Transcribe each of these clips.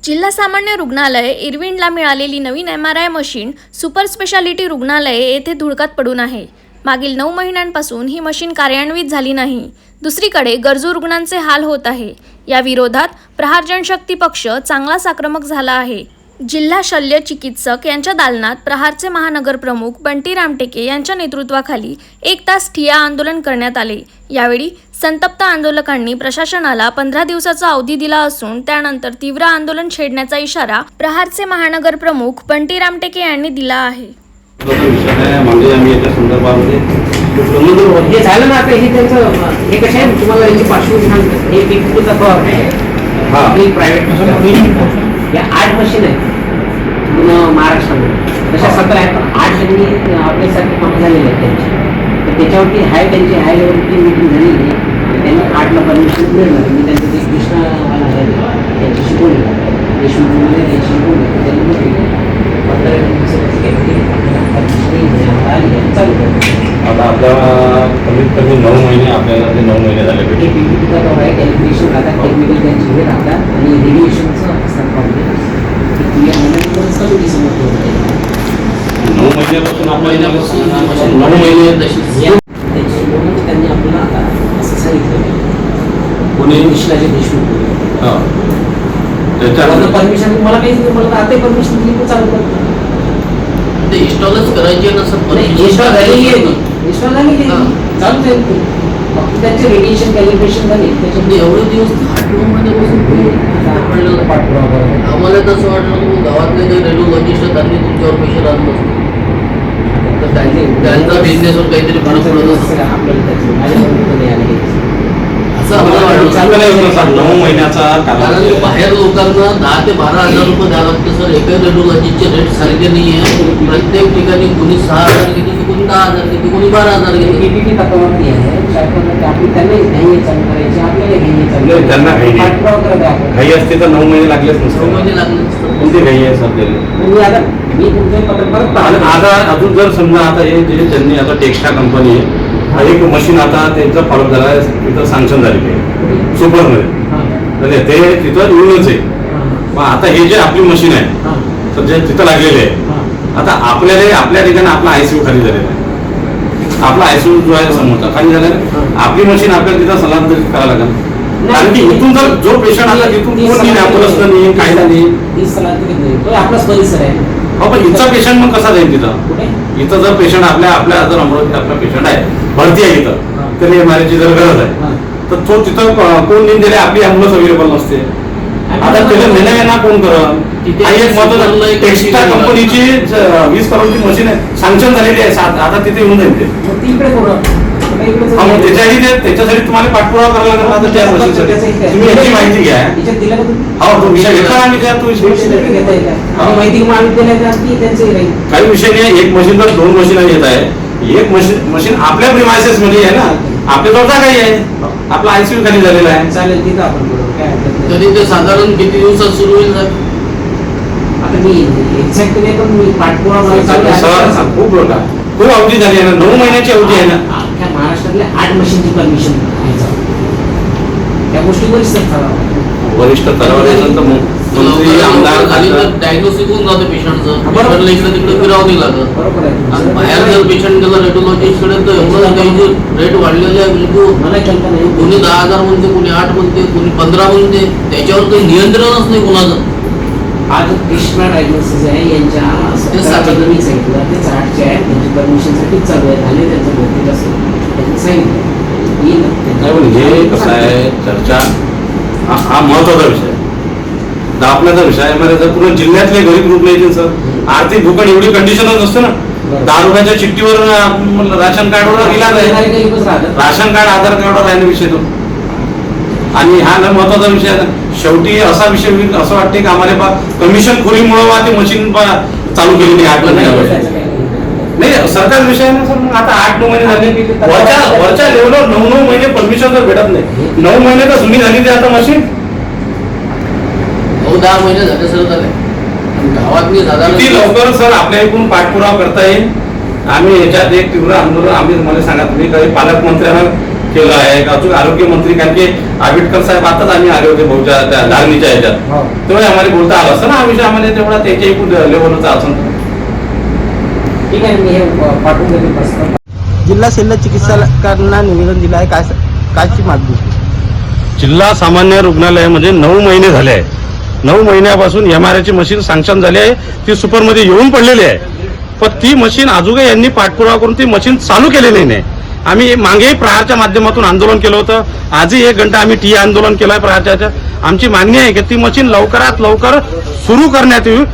जिल्हा सामान्य रुग्णालय इरविनला मिळालेली नवीन MRI मशीन सुपर स्पेशालिटी रुग्णालय येथे धुळकात पडून आहे. मागील 9 महिन्यांपासून ही मशीन कार्यान्वित झाली नाही. दुसरीकडे गरजू रुग्णांचे हाल होत आहे. या विरोधात प्रहार जनशक्ती पक्ष चांगलाच आक्रमक झाला आहे. जिल्हा शल्य चिकित्सक यांच्या दालनात प्रहारचे महानगर प्रमुख बंटी रामटेके यांच्या नेतृत्वाखाली 1 तास ठिय्या आंदोलन करण्यात आले. यावेळी संतप्त आंदोलकांनी प्रशासनाला 15 दिवसाचा अवधी दिला असून त्यानंतर तीव्र आंदोलन छेडण्याचा इशारा प्रहारचे महानगर प्रमुख बंटी रामटेके यांनी दिला आहे. हे झालं ना, आता हे त्यांचं हे कसं आहे, तुम्हाला यांची पार्श्वभूमी सांगतो. हे पिकूचा फॉर्म आहे, हा प्रायव्हेट या 8 मशीन आहेत पूर्ण महाराष्ट्रामध्ये. तशा 17 आहेत, पण 8 त्यांनी आपल्यासारखे कामं झालेले आहेत त्यांची. तर त्याच्यावरती त्यांची हाय लेवलची मीटिंग झालेली आहे. त्यांना 8ला परमिशन मिळणार. मी त्यांचं ते कृष्णावाला त्यांच्याशी बोललो, देशमुख त्यांच्याशी बोललो. त्यांनी म्हटलं 15 चालू आता आपल्याला कमीत कमी 9 महिने, आपल्याला ते 9 महिने झाले भेटे. कॅल्क्युलेशन राहतात, टेक्निकल त्यांचे हे राहतात आणि रेडिएशनचं असतात प्रॉब्लेम. 9 महिन्यापासून आपल्याला 9 महिने त्यांची बोलून त्यांनी आपल्याला आता असं सांगितलं कोणी विश्लाचे देशमुख त्याच्यावर परमिशन मला काही मला आता परमिशन दिली चालू करतो. ते इन्स्टॉलच करायचे नसतं. इन्स्टॉल झालेली आहे, इन्स्टॉल झालेली आहे, चालू आहे. फक्त त्यांचे रेडिएशन कॅलिब्रेशन झाले. त्याच्यामध्ये एवढे दिवस 8-9 महिन्यापासून पाठपुरावा आम्हाला तसं वाटलं की गावातले जे रेडिओलॉजिस्ट त्यांनी तुमच्यावर पैसे राहत नसतो. तर त्यांचा बिझनेसवर काहीतरी फरक पडत असतं असं आम्हाला वाटलं. 9 महिन्याचा कारण बाहेर लोकांना 10 ते 12,000 रुपये द्यावं लागतं सर. एका रेडिओलॉजीचे रेट सारखे नाही आहे. प्रत्येक ठिकाणी कोणी 6,000 घेते, कोणी 10,000 घेते, कोणी 12,000 घेते. PPP तत्वावरती आहे. आपली त्यांना घ्यायला चालू करायची, आपल्याला घ्यायला चालू त्यांना पाठपुरावा करत आहे. घाई असते तर 9 महिने लागलेच 9 नसते. महिने लागले नसतं. कोणती घाई आहे सध्या? मी तुमचं पत्र परत आता अजून जर समजा आता हे जे त्यांनी आता टेक्स्टा कंपनी आहे, एक मशीन आता त्यांचं फॉलोअप झाला आहे, तिथं सँक्शन झालेली आहे सुपरमध्ये. ते तिथं येऊनच आहे. मग आता हे जे आपली मशीन आहे तर जे तिथं लागलेले आहे, आता आपल्या ठिकाणी आपला ICU खाली झालेला आहे. आपला ICU जो आहे समोरचा खाली झालेला आहे. आपली मशीन आपल्याला तिथं स्थलांतरित करावं लागेल. कारण की इथून जर जो पेशंट आला तिथून कोण नाही, ॲम्ब्युलन्स नाही, कायदा नाही. आपलाच परिसर आहे. हो, पण इथचा पेशंट मग कसा जाईल तिथं? इथं जर पेशंट आपल्या जर अमरावती आपला पेशंट आहे, भरती आहे इथं, तर MRIची जर गरज आहे तर तो तिथं कोण नेऊन दिले? आपली ॲम्ब्युलन्स अवेलेबल नसते. आता त्याला नेण्या कोण करत? एक महत्वाचं टेक्स्टा कंपनीची 20 करोडची मशीन आहे, सँक्शन झालेली आहे. आता तिथे येऊन जाईल ते. त्याच्यासाठी तुम्हाला पाठपुरावा करावा लागला. आता त्या मशीनसाठी तुम्ही याची माहिती घ्या. हो, तो विषय घेतला आम्ही त्या तो काही विषय नाही. एक मशीन तर 2 मशीन येत आहे. एक मशीन आपल्या प्रिमायसेस मध्ये आहे ना, आपल्याजवळ काही आहे. आपला ICU खाली झालेला आहे. चालेल, तिथं आपण तरी ते साधारण किती दिवसात सुरू होईल सर? आता मी एक्झॅक्ट नाही, पण मी पाठपुरावा खूप मोठा खूप अवधी झाली आहे ना. 9 महिन्याची अवधी आहे ना. अख्ख्या महाराष्ट्रातल्या 8 मशीनची परमिशन त्या गोष्टी वरिष्ठ स्तरावर मंत्री आमदार डायग्नोसिस होऊन जातं पेशंटचं. इकडे तिकडे फिरावं नाही लागत. बरोबर आहे. बाहेर जर पेशंट गेला रेडिओलॉजिस्टकडे तर एवढं काही रेट वाढलेले आहे. बिलकुल मला कल्पना नाही. कोणी 10,000 म्हणते, कोणी 8 म्हणते, कोणी 15 म्हणते. त्याच्यावर काही नियंत्रणच नाही कोणाचं. आज कृष्णा डायग्नोसिस आहे यांच्या तुम्ही सांगितलं ते 8चे आहे. त्यांची परमिशनसाठी चालू आहे. झाले त्यांचं बहुतेक असं त्यांनी सांगितलं. हे कसं आहे, चर्चा हा महत्वाचा विषय आहे. दाखल्याचा विषय आहे. जर पूर्ण जिल्ह्यातले गरीब रुग्ण येतील सर, आर्थिक भूकड एवढी कंडिशनच नसते ना. 10 रुपयाच्या चिठ्ठीवर राशन कार्डवर इलाज आहे. राशन कार्ड आधार कार्डवर आहे ना विषय तो. आणि हा न महत्वाचा विषय आहे. शेवटी असा विषय असं वाटते की आम्हाला कमिशन खोरीमुळे ते मशीन चालू केलेली 8 महिने नाही. सरकार विषय आहे ना सर. मग आता 8-9 महिने झाले. वरच्या लेवलवर 9 महिने परमिशन जर भेटत नाही, 9 महिने तर जुनी झाली ते आता मशीन. 10 महिने झाले सर. झाले गावात मी किती लवकर सर आपल्या एकूण पाठपुरावा करता येईल. आम्ही याच्यात एक तीव्र आंदोलन आम्ही मला सांगा. तुम्ही काही पालकमंत्र्यांना केलं आहे का अजून आरोग्यमंत्री, कारण की आंबेडकर साहेब आताच आम्ही आले होते भाऊच्या त्या धारणीच्या ह्याच्यात, तेव्हा आम्हाला बोलता आलं असं ना, हा विषय आम्हाला तेवढा त्याच्या एकूण लेवलचा असं. ठीक आहे, मी हे पाठवून देतो प्रस्ताव. जिल्हा शल्य चिकित्सकांना निवेदन दिलं आहे, कायची मागणी? जिल्हा सामान्य रुग्णालयामध्ये 9 महिने झाले आहे. 9 महिन्यापासून MRI ची मशीन सँक्शन झाली आहे, ती सुपरमध्ये येऊन पडलेली आहे, पण ती मशीन अजूनही यांनी पाठपुरावा करून ती मशीन चालू केलेली नाही. आम्ही मागेही प्रहारच्या माध्यमातून आंदोलन केलं होतं, आजही 1 घंटा आम्ही TA आंदोलन केलं आहे प्रहारच्या. आमची मागणी आहे की ती मशीन लवकरात लवकर सुरू करण्यात येईल,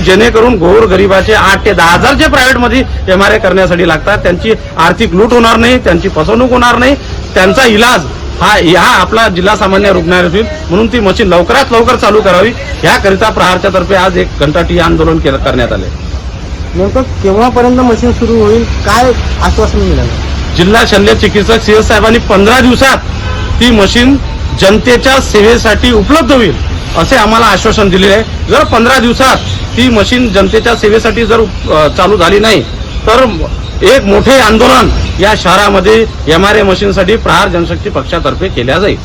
जेणेकरून गोरगरिबाचे 8 ते 10 हजार जे प्रायव्हेटमध्ये MRI करण्यासाठी लागतात त्यांची आर्थिक लूट होणार नाही, त्यांची फसवणूक होणार नाही, त्यांचा इलाज हा आपला जिल्हा सामान्य रुग्णालयात होईल. म्हणून ती मशीन लवकरात लवकर चालू करावी, याकरिता प्रहारच्या तर्फे आज 1 घंटा TA आंदोलन करण्यात आले. नेमकं केव्हापर्यंत मशीन सुरू होईल, काय आश्वासन मिळालं? जिल्हा शल्य चिकित्सक CS साहेबांनी 15 दिवसात ती मशीन जनतेच्या सेवेसाठी उपलब्ध होईल असे आम्हाला आश्वासन दिले आहे. जर 15 दिवसात ती मशीन जनतेच्या सेवेसाठी जर चालू झाली नाही तर एक मोठे आंदोलन या शहरामध्ये MRI मशीनसाठी प्रहार जनशक्ती पक्षातर्फे केल्या जाईल.